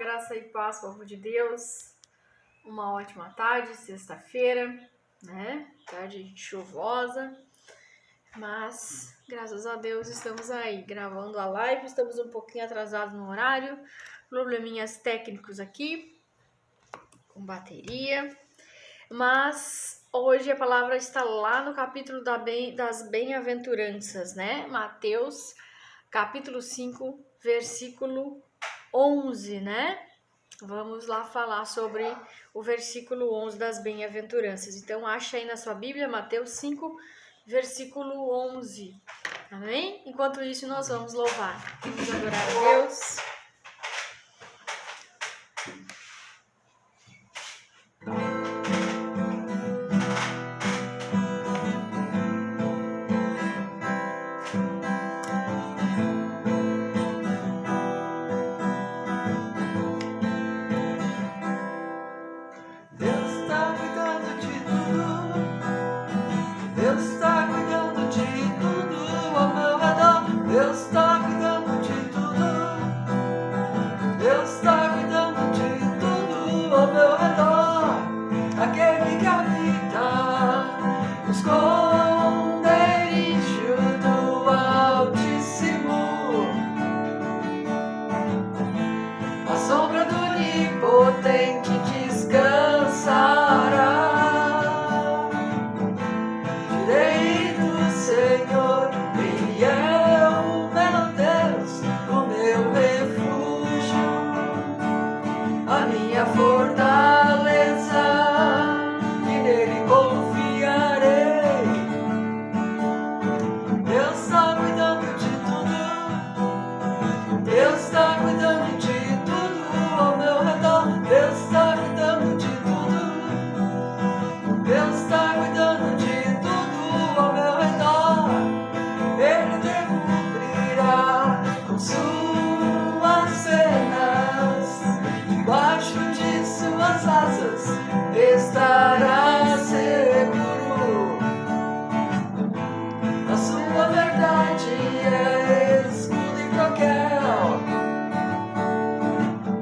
graça e paz, povo de Deus. Uma ótima tarde, sexta-feira, né? Tarde chuvosa, mas graças a Deus estamos aí gravando a live. Estamos um pouquinho atrasados no horário, probleminhas técnicos aqui com bateria, mas hoje a palavra está lá no capítulo das bem-aventuranças, né? Mateus, capítulo 5, versículo 11, né? Vamos lá falar sobre o versículo 11 das bem-aventuranças. Então, acha aí na sua Bíblia, Mateus 5, versículo 11. Amém? Enquanto isso, nós vamos louvar. Vamos adorar a Deus. Estará seguro. A sua verdade é escudo e broquel.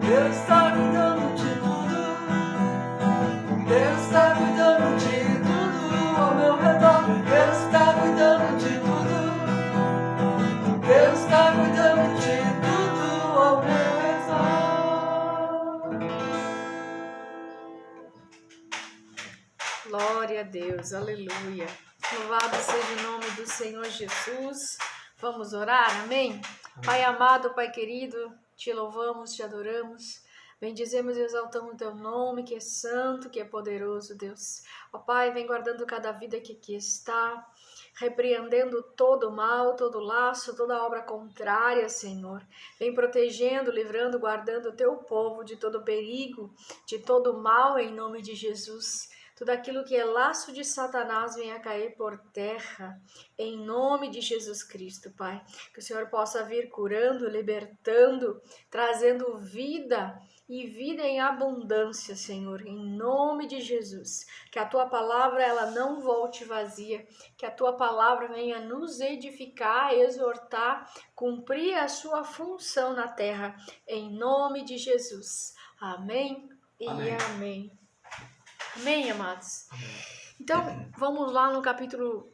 Deus está cuidando de tudo. Deus está cuidando de tudo ao meu redor. Deus está cuidando de tudo. Deus está cuidando de tudo ao meu redor. Glória a Deus, aleluia. Louvado seja o nome do Senhor Jesus. Vamos orar, amém? Pai amado, Pai querido, te louvamos, te adoramos. Bendizemos e exaltamos o teu nome, que é santo, que é poderoso, Deus. Ó Pai, vem guardando cada vida que aqui está, repreendendo todo o mal, todo o laço, toda obra contrária, Senhor. Vem protegendo, livrando, guardando o teu povo de todo perigo, de todo mal, em nome de Jesus. Tudo aquilo que é laço de Satanás venha cair por terra, em nome de Jesus Cristo, Pai. Que o Senhor possa vir curando, libertando, trazendo vida e vida em abundância, Senhor, em nome de Jesus. Que a Tua palavra ela não volte vazia, que a Tua palavra venha nos edificar, exortar, cumprir a sua função na terra, em nome de Jesus. Amém e amém. Amém, amados? Então, vamos lá no capítulo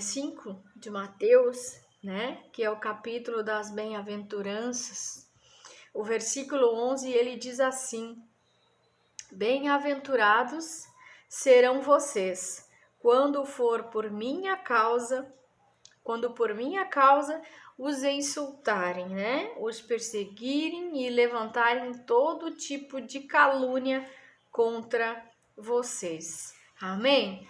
5 de Mateus, né? Que é o capítulo das bem-aventuranças. O versículo 11, ele diz assim: Bem-aventurados serão vocês, quando por minha causa os insultarem, né? Os perseguirem e levantarem todo tipo de calúnia contra vocês. Amém?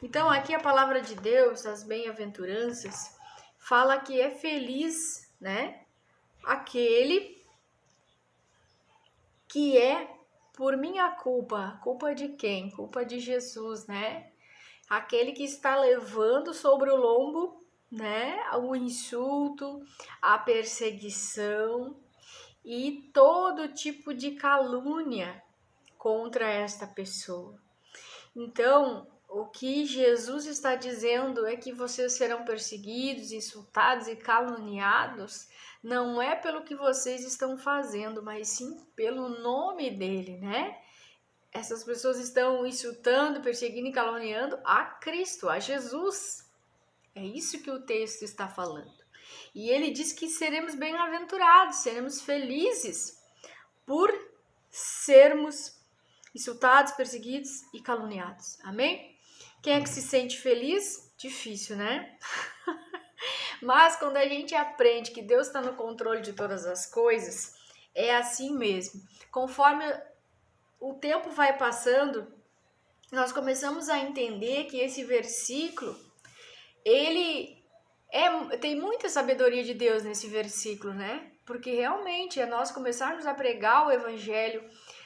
Então, aqui a palavra de Deus, as bem-aventuranças, fala que é feliz, né? Aquele que é por minha culpa. Culpa de quem? Culpa de Jesus, né? Aquele que está levando sobre o lombo, né? O insulto, a perseguição e todo tipo de calúnia contra esta pessoa. Então, o que Jesus está dizendo é que vocês serão perseguidos, insultados e caluniados, não é pelo que vocês estão fazendo, mas sim pelo nome dele, né? Essas pessoas estão insultando, perseguindo e caluniando a Cristo, a Jesus. É isso que o texto está falando. E ele diz que seremos bem-aventurados, seremos felizes por sermos insultados, perseguidos e caluniados. Amém? Quem é que se sente feliz? Difícil, né? Mas quando a gente aprende que Deus está no controle de todas as coisas, é assim mesmo. Conforme o tempo vai passando, nós começamos a entender que esse versículo, tem muita sabedoria de Deus nesse versículo, né? Porque realmente é nós começarmos a pregar o evangelho,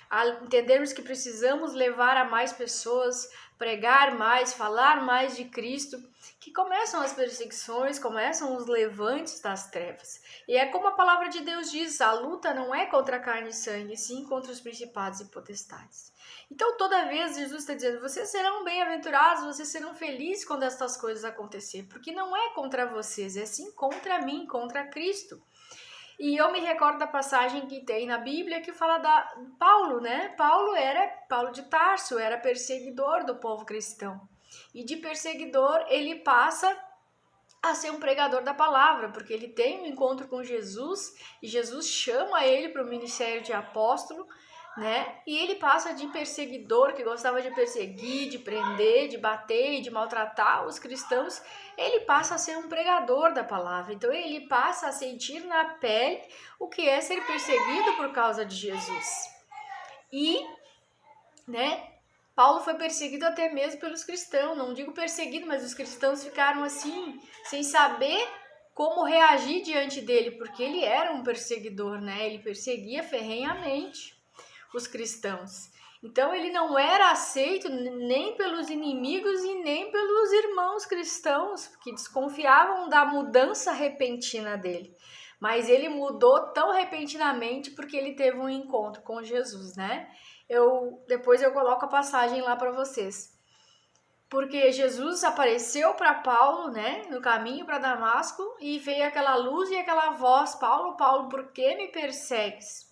a entendermos que precisamos levar a mais pessoas, pregar mais, falar mais de Cristo, que começam as perseguições, começam os levantes das trevas. E é como a palavra de Deus diz, a luta não é contra a carne e sangue, sim contra os principados e potestades. Então toda vez Jesus está dizendo, vocês serão bem-aventurados, vocês serão felizes quando estas coisas acontecerem, porque não é contra vocês, é sim contra mim, contra Cristo. E eu me recordo da passagem que tem na Bíblia que fala da Paulo, né? Paulo de Tarso, era perseguidor do povo cristão. E de perseguidor ele passa a ser um pregador da palavra, porque ele tem um encontro com Jesus e Jesus chama ele para o ministério de apóstolo, né? E ele passa de perseguidor, que gostava de perseguir, de prender, de bater e de maltratar os cristãos, ele passa a ser um pregador da palavra. Então ele passa a sentir na pele o que é ser perseguido por causa de Jesus. E, né, Paulo foi perseguido até mesmo pelos cristãos, não digo perseguido, mas os cristãos ficaram assim, sem saber como reagir diante dele, porque ele era um perseguidor, né? Ele perseguia ferrenhamente os cristãos. Então ele não era aceito nem pelos inimigos e nem pelos irmãos cristãos, que desconfiavam da mudança repentina dele. Mas ele mudou tão repentinamente porque ele teve um encontro com Jesus, né? Depois eu coloco a passagem lá para vocês. Porque Jesus apareceu para Paulo, né, no caminho para Damasco, e veio aquela luz e aquela voz, Paulo, Paulo, por que me persegues?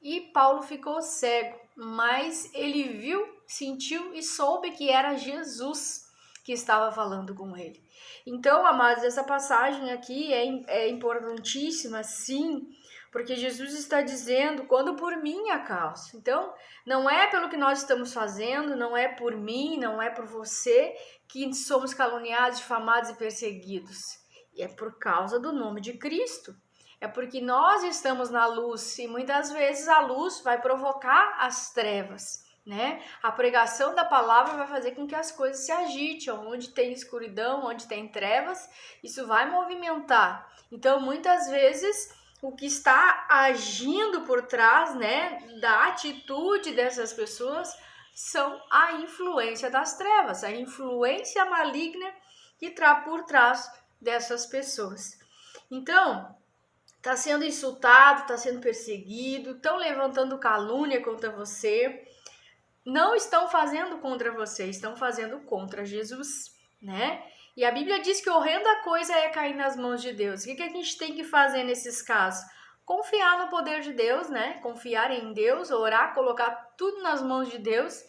E Paulo ficou cego, mas ele viu, sentiu e soube que era Jesus que estava falando com ele. Então, amados, essa passagem aqui é importantíssima, sim, porque Jesus está dizendo, quando por minha causa. Então, não é pelo que nós estamos fazendo, não é por mim, não é por você que somos caluniados, difamados e perseguidos. E é por causa do nome de Cristo. É porque nós estamos na luz e muitas vezes a luz vai provocar as trevas, né? A pregação da palavra vai fazer com que as coisas se agitem. Onde tem escuridão, onde tem trevas, isso vai movimentar. Então, muitas vezes, o que está agindo por trás, né, da atitude dessas pessoas são a influência das trevas, a influência maligna que está por trás dessas pessoas. Então, está sendo insultado, está sendo perseguido, estão levantando calúnia contra você. Não estão fazendo contra você, estão fazendo contra Jesus, né? E a Bíblia diz que horrenda coisa é cair nas mãos de Deus. O que a gente tem que fazer nesses casos? Confiar no poder de Deus, né? Confiar em Deus, orar, colocar tudo nas mãos de Deus,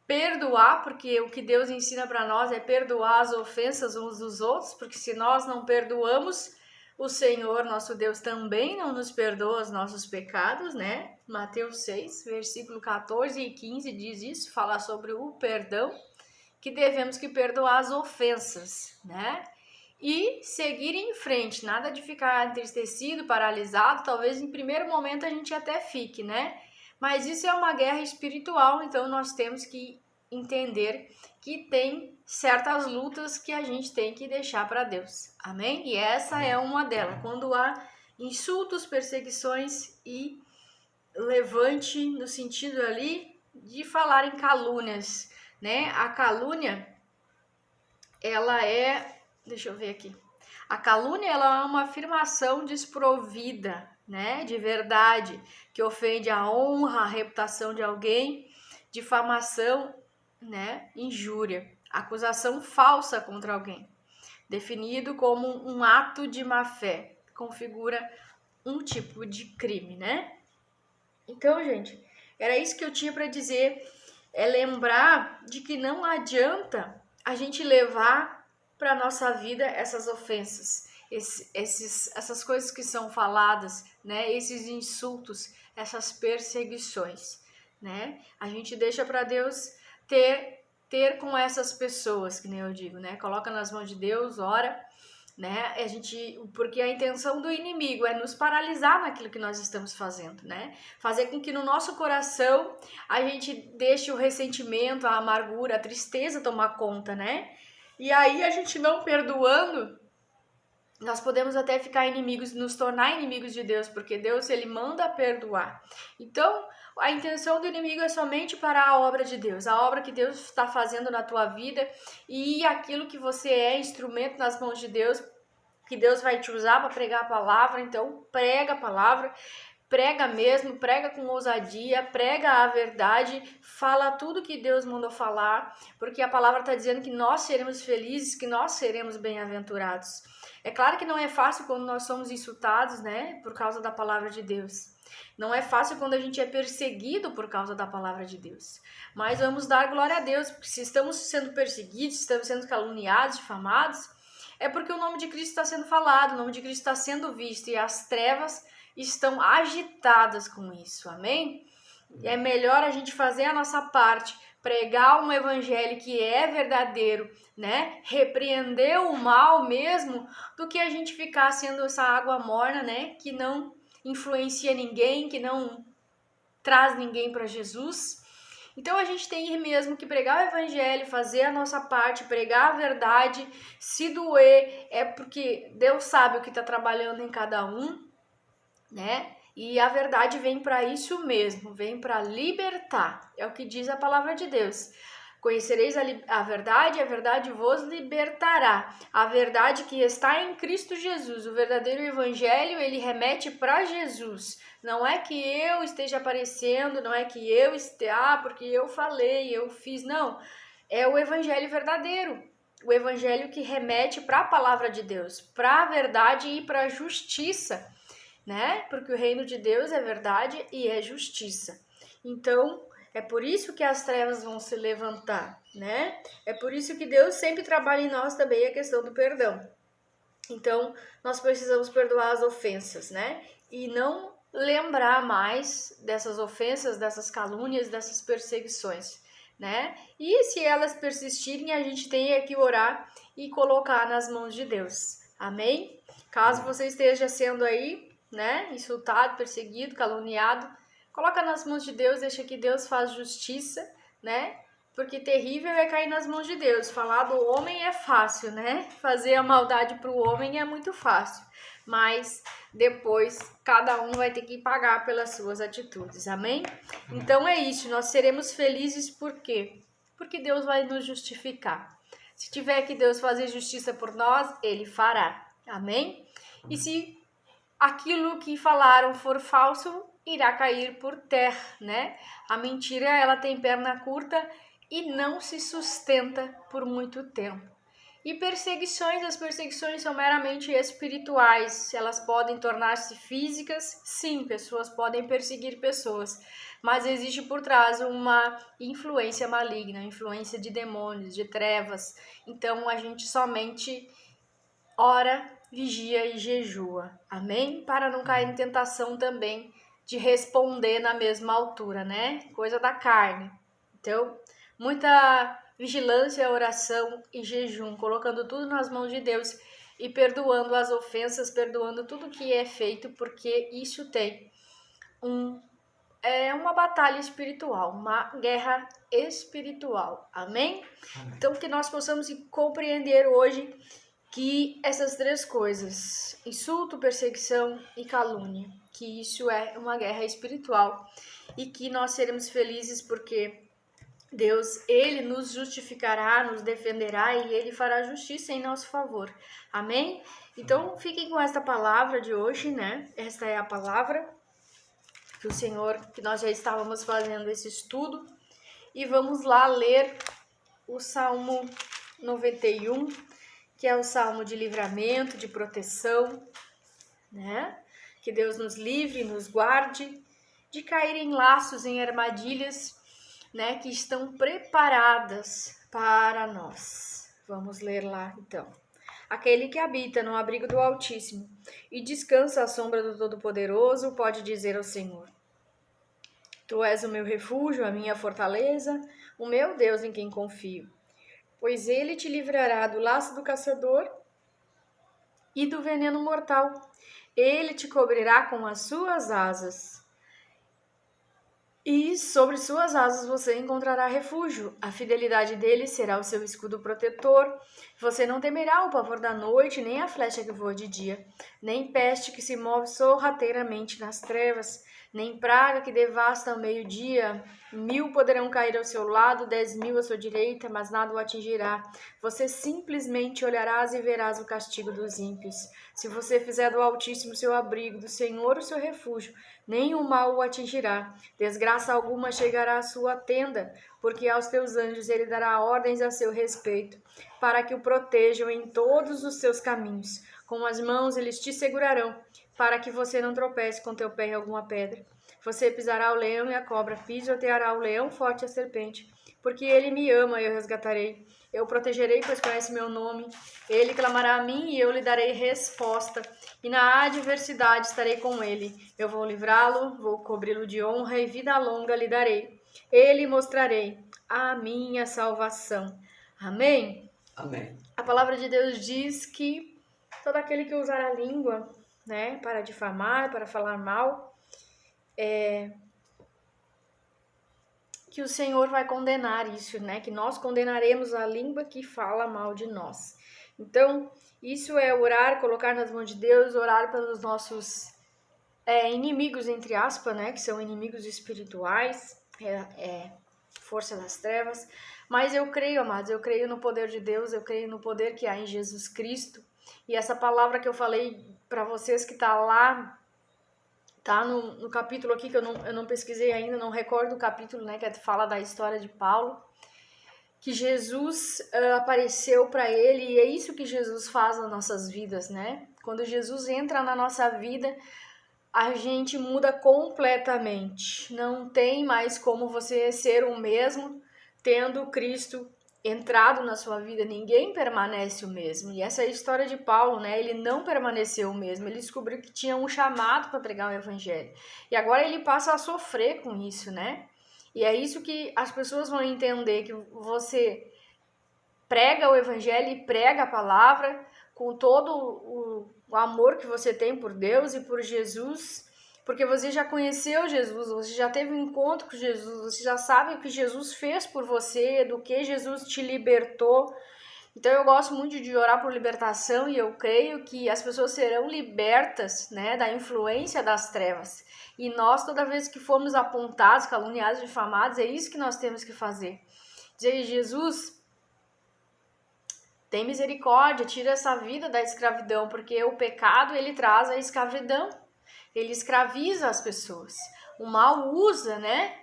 perdoar, porque o que Deus ensina para nós é perdoar as ofensas uns dos outros, porque se nós não perdoamos, o Senhor, nosso Deus, também não nos perdoa os nossos pecados, né? Mateus 6, versículo 14 e 15 diz isso, fala sobre o perdão, que devemos que perdoar as ofensas, né? E seguir em frente, nada de ficar entristecido, paralisado, talvez em primeiro momento a gente até fique, né? Mas isso é uma guerra espiritual, então nós temos que entender que tem certas lutas que a gente tem que deixar para Deus, amém? E essa é uma delas, quando há insultos, perseguições e levante no sentido ali de falar em calúnias, né? A calúnia, ela é, deixa eu ver aqui, a calúnia ela é uma afirmação desprovida, né, de verdade, que ofende a honra, a reputação de alguém, difamação, né, injúria. acusação falsa contra alguém, definido como um ato de má-fé, configura um tipo de crime, né? Então, gente, era isso que eu tinha para dizer, é lembrar de que não adianta a gente levar para nossa vida essas ofensas, essas coisas que são faladas, né? Esses insultos, essas perseguições, né? A gente deixa para Deus ter com essas pessoas, que nem eu digo, né? Coloca nas mãos de Deus, ora, né? Porque a intenção do inimigo é nos paralisar naquilo que nós estamos fazendo, né? Fazer com que no nosso coração a gente deixe o ressentimento, a amargura, a tristeza tomar conta, né? E aí a gente não perdoando, nós podemos até ficar inimigos, nos tornar inimigos de Deus, porque Deus, ele manda perdoar. Então, a intenção do inimigo é somente para a obra de Deus, a obra que Deus está fazendo na tua vida e aquilo que você é, instrumento nas mãos de Deus, que Deus vai te usar para pregar a palavra. Então, prega a palavra, prega mesmo, prega com ousadia, prega a verdade, fala tudo que Deus mandou falar, porque a palavra está dizendo que nós seremos felizes, que nós seremos bem-aventurados. É claro que não é fácil quando nós somos insultados, né, por causa da palavra de Deus. Não é fácil quando a gente é perseguido por causa da palavra de Deus. Mas vamos dar glória a Deus, porque se estamos sendo perseguidos, se estamos sendo caluniados, difamados, é porque o nome de Cristo está sendo falado, o nome de Cristo está sendo visto e as trevas estão agitadas com isso, amém? É melhor a gente fazer a nossa parte, pregar um evangelho que é verdadeiro, né? Repreender o mal mesmo, do que a gente ficar sendo essa água morna, né? Que não influencia ninguém, que não traz ninguém para Jesus. Então a gente tem mesmo que pregar o evangelho, fazer a nossa parte, pregar a verdade, se doer, é porque Deus sabe o que está trabalhando em cada um, né? E a verdade vem para isso mesmo, vem para libertar, é o que diz a palavra de Deus. Conhecereis a verdade vos libertará. A verdade que está em Cristo Jesus, o verdadeiro evangelho, ele remete para Jesus. Não é que eu esteja aparecendo, não é que eu esteja, porque eu falei, eu fiz, não. É o evangelho verdadeiro, o evangelho que remete para a palavra de Deus, para a verdade e para a justiça, né? Porque o reino de Deus é verdade e é justiça. Então, é por isso que as trevas vão se levantar, né? É por isso que Deus sempre trabalha em nós também a questão do perdão. Então, nós precisamos perdoar as ofensas, né? E não lembrar mais dessas ofensas, dessas calúnias, dessas perseguições, né? E se elas persistirem, a gente tem que orar e colocar nas mãos de Deus. Amém? Caso você esteja sendo aí, né, insultado, perseguido, caluniado, coloca nas mãos de Deus, deixa que Deus faz justiça, né? Porque terrível é cair nas mãos de Deus. Falar do homem é fácil, né? Fazer a maldade para o homem é muito fácil. Mas depois cada um vai ter que pagar pelas suas atitudes, amém? Então é isso, nós seremos felizes por quê? Porque Deus vai nos justificar. Se tiver que Deus fazer justiça por nós, Ele fará, amém? E se aquilo que falaram for falso, irá cair por terra, né? A mentira, ela tem perna curta e não se sustenta por muito tempo. E as perseguições são meramente espirituais, elas podem tornar-se físicas, sim, pessoas podem perseguir pessoas, mas existe por trás uma influência maligna, influência de demônios, de trevas. Então a gente somente ora, vigia e jejua, amém? Para não cair em tentação também de responder na mesma altura, né? Coisa da carne. Então, muita vigilância, oração e jejum, colocando tudo nas mãos de Deus e perdoando as ofensas, perdoando tudo que é feito, porque isso tem uma batalha espiritual, uma guerra espiritual, amém? Então, que nós possamos compreender hoje que essas três coisas, insulto, perseguição e calúnia, que isso é uma guerra espiritual e que nós seremos felizes porque Deus, Ele nos justificará, nos defenderá e Ele fará justiça em nosso favor. Amém? Então, fiquem com esta palavra de hoje, né? Esta é a palavra que o Senhor, que nós já estávamos fazendo esse estudo. E vamos lá ler o Salmo 91, que é o salmo de livramento, de proteção, né? Que Deus nos livre, nos guarde de cair em laços, em armadilhas, né? Que estão preparadas para nós. Vamos ler lá, então. Aquele que habita no abrigo do Altíssimo e descansa à sombra do Todo-Poderoso pode dizer ao Senhor: Tu és o meu refúgio, a minha fortaleza, o meu Deus em quem confio. Pois ele te livrará do laço do caçador e do veneno mortal. Ele te cobrirá com as suas asas. E sobre suas asas você encontrará refúgio. A fidelidade dele será o seu escudo protetor. Você não temerá o pavor da noite, nem a flecha que voa de dia, nem peste que se move sorrateiramente nas trevas, nem praga que devasta ao meio-dia. 1000 poderão cair ao seu lado, 10.000 à sua direita, mas nada o atingirá. Você simplesmente olharás e verás o castigo dos ímpios. Se você fizer do Altíssimo seu abrigo, do Senhor o seu refúgio, nenhum mal o atingirá. Desgraça alguma chegará à sua tenda, porque aos teus anjos ele dará ordens a seu respeito, para que o protejam em todos os seus caminhos. Com as mãos eles te segurarão, para que você não tropece com teu pé em alguma pedra. Você pisará o leão e a cobra, pisoteará o leão forte e a serpente. Porque ele me ama, eu resgatarei. Eu o protegerei, pois conhece meu nome. Ele clamará a mim e eu lhe darei resposta. E na adversidade estarei com ele. Eu vou livrá-lo, vou cobri-lo de honra e vida longa lhe darei. Ele mostrarei a minha salvação. Amém? Amém. A palavra de Deus diz que todo aquele que usar a língua, né, para difamar, para falar mal, que o Senhor vai condenar isso, né? Que nós condenaremos a língua que fala mal de nós. Então, isso é orar, colocar nas mãos de Deus, orar pelos nossos inimigos, entre aspas, né? Que são inimigos espirituais, força das trevas. Mas eu creio, amados, eu creio no poder de Deus, eu creio no poder que há em Jesus Cristo. E essa palavra que eu falei para vocês que tá lá, tá no capítulo aqui, que eu não pesquisei ainda, não recordo o capítulo, né, que fala da história de Paulo, que Jesus apareceu para ele, e é isso que Jesus faz nas nossas vidas, né? Quando Jesus entra na nossa vida, a gente muda completamente. Não tem mais como você ser o mesmo tendo Cristo entrado na sua vida. Ninguém permanece o mesmo. E essa é a história de Paulo, né? Ele não permaneceu o mesmo. Ele descobriu que tinha um chamado para pregar o evangelho. E agora ele passa a sofrer com isso, né? E é isso que as pessoas vão entender, que você prega o evangelho e prega a palavra com todo o amor que você tem por Deus e por Jesus, porque você já conheceu Jesus, você já teve um encontro com Jesus, você já sabe o que Jesus fez por você, do que Jesus te libertou. Então eu gosto muito de orar por libertação e eu creio que as pessoas serão libertas, né, da influência das trevas. E nós, toda vez que formos apontados, caluniados, difamados, é isso que nós temos que fazer. Dizer: Jesus, tem misericórdia, tira essa vida da escravidão, porque o pecado, ele traz a escravidão. Ele escraviza as pessoas. O mal usa, né?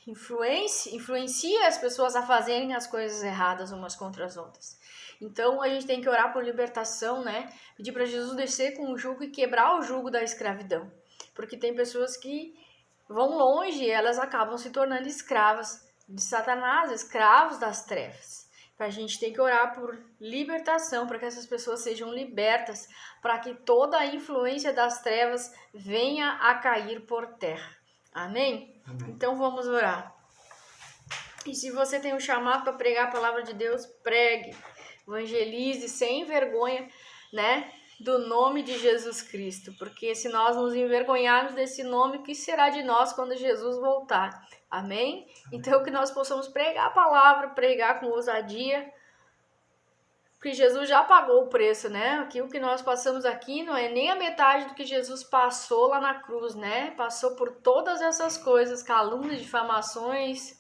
Influencia as pessoas a fazerem as coisas erradas umas contra as outras. Então a gente tem que orar por libertação, né? Pedir para Jesus descer com o jugo e quebrar o jugo da escravidão. Porque tem pessoas que vão longe e elas acabam se tornando escravas de Satanás, escravos das trevas. A gente tem que orar por libertação, para que essas pessoas sejam libertas, para que toda a influência das trevas venha a cair por terra. Amém? Amém. Então vamos orar. E se você tem um chamado para pregar a palavra de Deus, pregue, evangelize sem vergonha, né? Do nome de Jesus Cristo, porque se nós nos envergonharmos desse nome, o que será de nós quando Jesus voltar? Amém? Então que nós possamos pregar a palavra, pregar com ousadia, porque Jesus já pagou o preço, né? O que nós passamos aqui não é nem a metade do que Jesus passou lá na cruz, né? Passou por todas essas coisas, calúnias, difamações,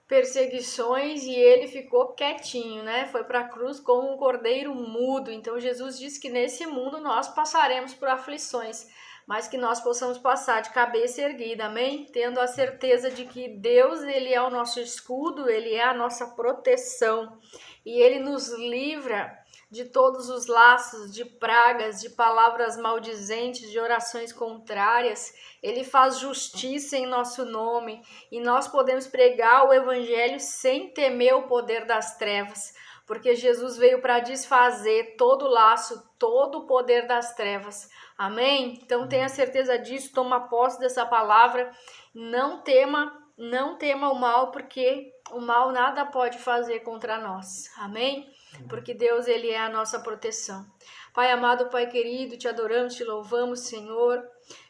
perseguições, e ele ficou quietinho, né? Foi para a cruz como um cordeiro mudo. Então Jesus disse que nesse mundo nós passaremos por aflições, mas que nós possamos passar de cabeça erguida, amém? Tendo a certeza de que Deus, Ele é o nosso escudo, Ele é a nossa proteção e Ele nos livra de todos os laços, de pragas, de palavras maldizentes, de orações contrárias. Ele faz justiça em nosso nome e nós podemos pregar o evangelho sem temer o poder das trevas, porque Jesus veio para desfazer todo o laço, todo o poder das trevas. Amém? Então tenha certeza disso, toma posse dessa palavra, não tema o mal, porque o mal nada pode fazer contra nós. Amém? Porque Deus, Ele é a nossa proteção. Pai amado, Pai querido, te adoramos, te louvamos, Senhor.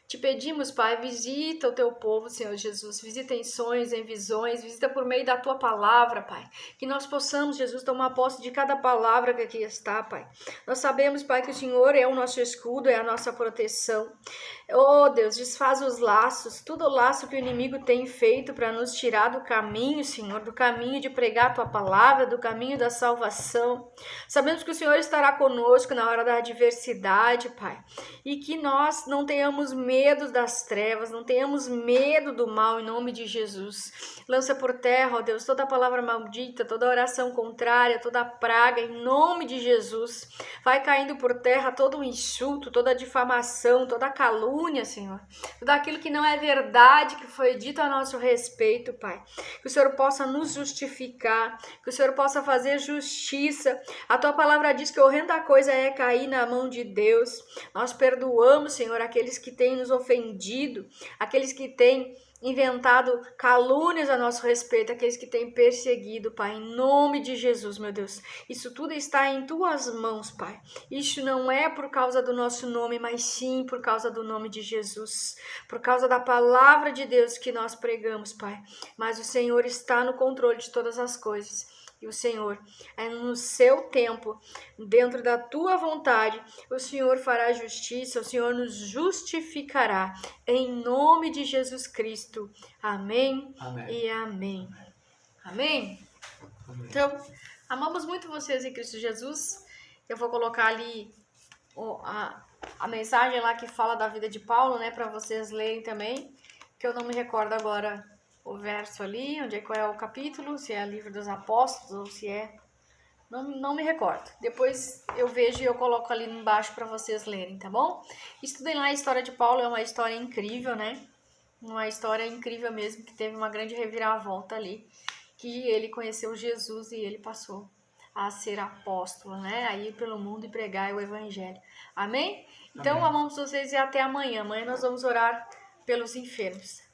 Te pedimos, Pai, visita o teu povo, Senhor Jesus. Visita em sonhos, em visões, visita por meio da tua palavra, Pai. Que nós possamos, Jesus, tomar posse de cada palavra que aqui está, Pai. Nós sabemos, Pai, que o Senhor é o nosso escudo, é a nossa proteção. Oh, Deus, desfaz os laços, todo o laço que o inimigo tem feito para nos tirar do caminho, Senhor, do caminho de pregar a tua palavra, do caminho da salvação. Sabemos que o Senhor estará conosco na hora da adversidade, Pai, e que nós não tenhamos medo das trevas, não tenhamos medo do mal, em nome de Jesus. Lança por terra, ó Deus, toda palavra maldita, toda oração contrária, toda praga, em nome de Jesus. Vai caindo por terra todo o insulto, toda difamação, toda calúnia, Senhor. Tudo aquilo que não é verdade, que foi dito a nosso respeito, Pai. Que o Senhor possa nos justificar, que o Senhor possa fazer justiça. A tua palavra diz que horrenda coisa é cair na mão de Deus. Nós perdoamos, Senhor, aqueles que têm nos ofendido, aqueles que têm inventado calúnias a nosso respeito, aqueles que têm perseguido, Pai, em nome de Jesus, meu Deus. Isso tudo está em tuas mãos, Pai. Isso não é por causa do nosso nome, mas sim por causa do nome de Jesus, por causa da palavra de Deus que nós pregamos, Pai. Mas o Senhor está no controle de todas as coisas. E o Senhor, no seu tempo, dentro da tua vontade, o Senhor fará justiça, o Senhor nos justificará, em nome de Jesus Cristo. Amém, Amém. E amém. Amém? Amém. Então, amamos muito vocês em Cristo Jesus. Eu vou colocar ali a mensagem lá que fala da vida de Paulo, né, para vocês lerem também, que eu não me recordo agora o verso ali, qual é o capítulo, se é Livro dos Apóstolos ou se é... Não me recordo. Depois eu vejo e eu coloco ali embaixo para vocês lerem, tá bom? Estudem lá a história de Paulo, é uma história incrível, né? Uma história incrível mesmo, que teve uma grande reviravolta ali, que ele conheceu Jesus e ele passou a ser apóstolo, né? A ir pelo mundo e pregar o evangelho. Amém? Então, Amém. amamos vocês e até amanhã. Amanhã nós vamos orar pelos enfermos.